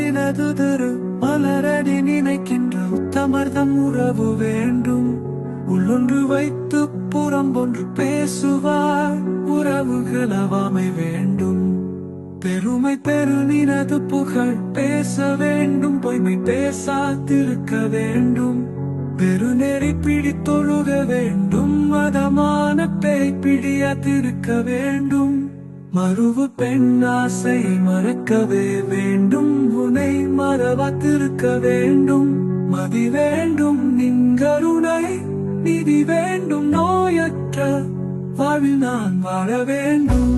நினது திரு மலரடி நினைக்கின்ற உத்தமர்தம் உறவு வேண்டும். உள்ளொன்று வைத்து புறம்பொன்று பேசுவார் உறவுகளவாமை வேண்டும். பெருமை பெரு நினது புகழ் பேச வேண்டும். பொய்மை பேசாதிருக்க வேண்டும். பெருநெறி பிடித்தொழுக வேண்டும். மதமான பேய் பிடியாதிருக்க வேண்டும். மறுவு பெண் ஆசை மறக்கவே வேண்டும். உனை மறவாதிருக்க வேண்டும். மதி வேண்டும் நின்கருணை நிதி வேண்டும். நோயற்ற வாழ்வில் நான் வாழ வேண்டும்.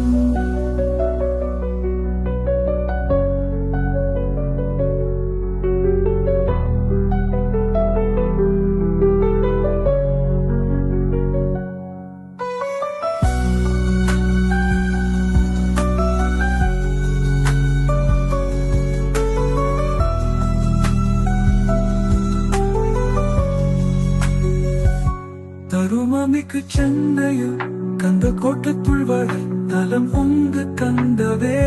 தருமமிக்கு சென்னையில் கந்த கோட்டத்துள் வர தலம் உங்கு கந்தவே.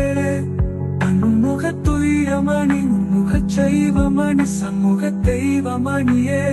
அன்முக துயமணி முக செய்வமணி சண்முக தெய்வமணியே.